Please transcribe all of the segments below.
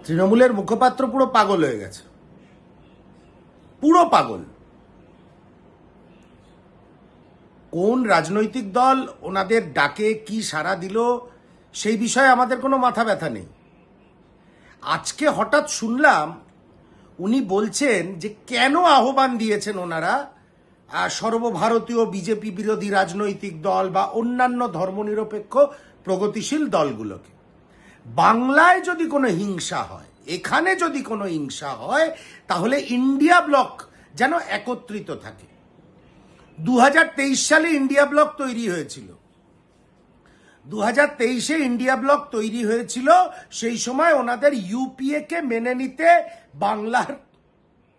তৃণমূলের মুখপাত্র পুরো পাগল হয়ে গেছে, পুরো পাগল। কোন রাজনৈতিক দল ওনাদের ডাকে কি সাড়া দিল সেই বিষয়ে আমাদের কোনো মাথা ব্যথা নেই। আজকে হঠাৎ শুনলাম উনি বলছেন যে কেন আহ্বান দিয়েছেন ওনারা সর্বভারতীয় বিজেপি বিরোধী রাজনৈতিক দল বা অন্যান্য ধর্মনিরপেক্ষ প্রগতিশীল দলগুলোকে। বাংলায় যদি কোনো হিংসা হয়, এখানে যদি কোনো হিংসা হয়, তাহলে ইন্ডিয়া ব্লক যেন একত্রিত থাকে। 2023 সালে ইন্ডিয়া ব্লক তৈরি হয়েছিল। 2023-এ ইন্ডিয়া ব্লক তৈরি হয়েছিল। সেই সময় ওনাদের ইউপিএ কে মেনে নিতে বাংলার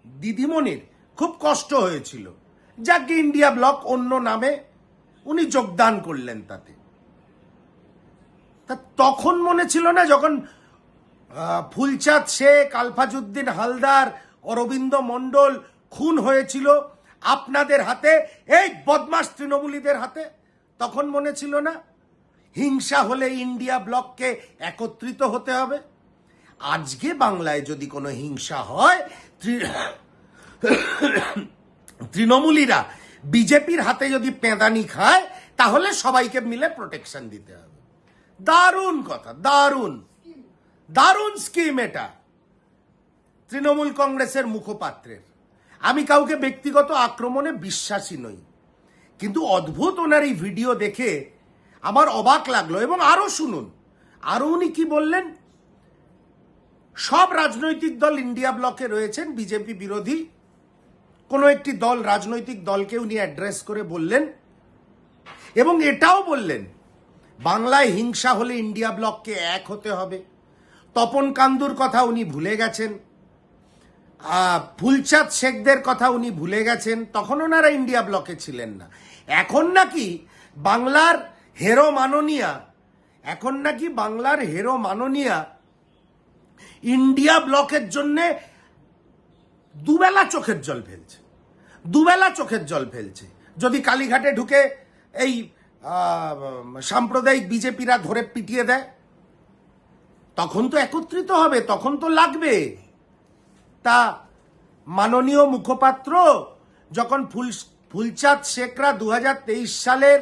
দিদিমণির খুব কষ্ট হয়েছিল, যাকে ইন্ডিয়া ব্লক অন্য নামে উনি যোগদান করলেন তাতে। তা তখন মনে ছিল না, যখন ফুলচাঁদ শেখ, আলফাজউদ্দিন হালদার, অরবিন্দ মণ্ডল খুন হয়েছিল আপনাদের হাতে, এই বদমাশ তৃণমূলীদের হাতে, তখন মনে ছিল না হিংসা হলে ইন্ডিয়া ব্লককে একত্রিত হতে হবে? আজকে বাংলায় যদি কোনো হিংসা হয়, তৃণমূলীরা বিজেপির হাতে যদি পেঁদানি খায়, তাহলে সবাইকে মিলে প্রোটেকশন দিতে হবে। দারুণ কথা, দারুণ দারুণ স্কিম এটা তৃণমূল কংগ্রেসের মুখপাত্রের। আমি কাউকে ব্যক্তিগত আক্রমণে বিশ্বাসী নই, কিন্তু অদ্ভুত ওনার এই ভিডিও দেখে আমার অবাক লাগলো। এবং আরো শুনুন, আরো উনি কি বললেন। সব রাজনৈতিক দল ইন্ডিয়া ব্লকে রয়েছেন, বিজেপি বিরোধী কোনো একটি দল, রাজনৈতিক দলকে উনি অ্যাড্রেস করে বললেন, এবং এটাও বললেন বাংলায় হিংসা হলে ইন্ডিয়া ব্লককে এক হতে হবে। তপন কান্দুর কথা উনি ভুলে গেছেন, ফুলচাঁদ শেখদের কথা উনি ভুলে গেছেন। তখন ওনারা ইন্ডিয়া ব্লকে ছিলেন না। এখন নাকি বাংলার হেরো মাননীয়া ইন্ডিয়া ব্লকের জন্য দুবেলা চোখের জল ফেলছে। যদি কালীঘাটে ঢুকে এই সাম্প্রদায়িক বিজেপিরা ধরে পিটিয়ে দেয়, তখন তো একত্রিত হবে, তখন তো লাগবে। তা মাননীয় মুখপাত্র যখন ফুলচাঁদ শেখরা 2023 সালের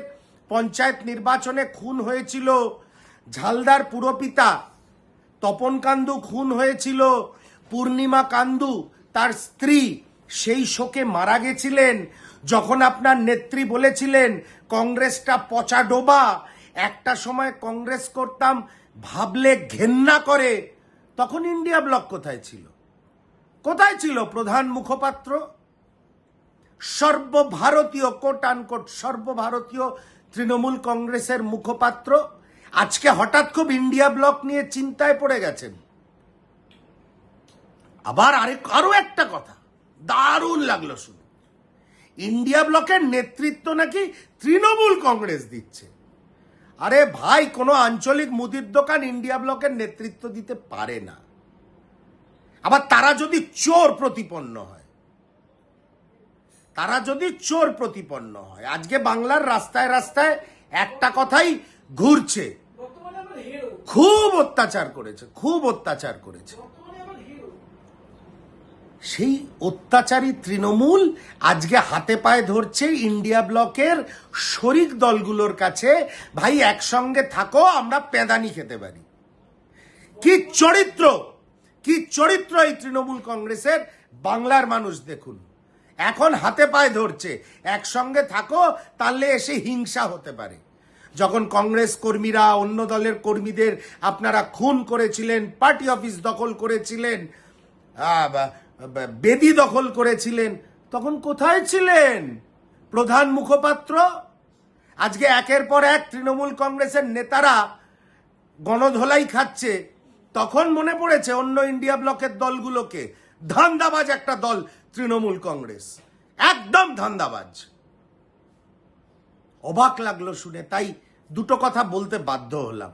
পঞ্চায়েত নির্বাচনে খুন হয়েছিল, ঝালদার পুরপিতা তপন কান্দু খুন হয়েছিল, পূর্ণিমা কান্দু তার স্ত্রী সেই শোকে মারা গেছিলেন, যখন আপনার নেত্রী বলেছিলেন কংগ্রেসটা পচা ডোবা, একটা সময় কংগ্রেস করতাম ভাবলে ঘেন্না করে, তখন ইন্ডিয়া ব্লক কোথায় ছিল? প্রধান মুখপাত্র? সর্বভারতীয়, কোট আনকোট সর্বভারতীয় তৃণমূল কংগ্রেসের মুখপাত্র আজকে হঠাৎ খুব ইন্ডিয়া ব্লক নিয়ে চিন্তায় পড়ে গেছেন। আবার আরো একটা কথা দারুণ লাগলো শুনে, ইন্ডিয়া ব্লকের নেতৃত্ব নাকি তৃণমূল কংগ্রেস দিচ্ছে। আরে ভাই, কোনো আঞ্চলিক মুদির দোকান ইন্ডিয়া ব্লকের নেতৃত্ব দিতে পারে না। আবার তারা যদি চোর প্রতিপন্ন হয়, আজকে বাংলার রাস্তায় রাস্তায় একটা কথাই ঘুরছে, খুব অত্যাচার করেছে। সেই অত্যাচারী তৃণমূল আজকে হাতে পায়ে ধরছে ইন্ডিয়া ব্লকের শরিক দলগুলোর কাছে, ভাই একসঙ্গে থাকো, আমরা পেঁদানি খেতে পারি। কি চরিত্র এই তৃণমূল কংগ্রেসের! বাংলার মানুষ দেখুন, এখন হাতে পায়ে ধরছে, একসঙ্গে থাকো, তাহলে এসে হিংসা হতে পারে। যখন কংগ্রেস কর্মীরা অন্য দলের কর্মীদের আপনারা খুন করেছিলেন, পার্টি অফিস দখল করেছিলেন, বেদি দখল করেছিলেন, তখন কোথায় ছিলেন প্রধান মুখপাত্র? আজকে একের পর এক তৃণমূল কংগ্রেসের নেতারা গণধোলাই খাচ্ছে, তখন মনে পড়েছে অন্য ইন্ডিয়া ব্লকের দলগুলোকে। ধান্দাবাজ একটা দল তৃণমূল কংগ্রেস, একদম ধান্দাবাজ। অবাক লাগলো শুনে, তাই দুটো কথা বলতে বাধ্য হলাম।